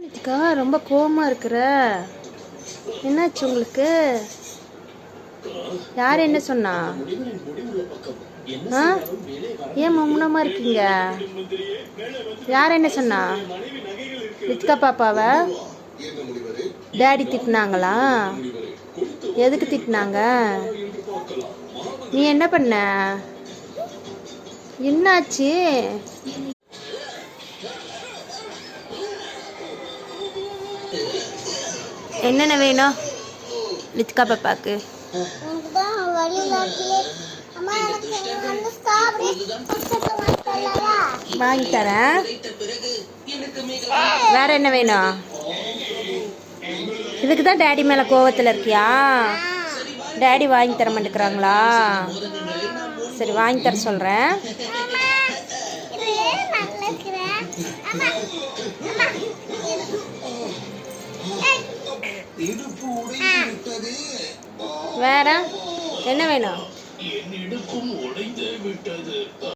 ரித்திகா ரொம்ப கோவமா இருக்கிற, என்னாச்சு உங்களுக்கு? யார் என்ன சொன்னா? ஏன் மௌனமா இருக்கீங்க? யார் என்ன சொன்னா? ரித்திகா பாப்பாவை டேடி திட்டினாங்களா? எதுக்கு திட்டினாங்க? நீ என்ன பண்ண? என்னாச்சு? என்னென்ன வேணும் ரித்திகா பாப்பாக்கு? வாங்கி தரேன். வேற என்ன வேணும்? இதுக்கு தான் டேடி மேலே கோவத்தில் இருக்கியா? டேடி வாங்கி தர மாட்டேங்கிறாங்களா? சரி, வாங்கி தர சொல்கிறேன். வேற என்ன வேணும்?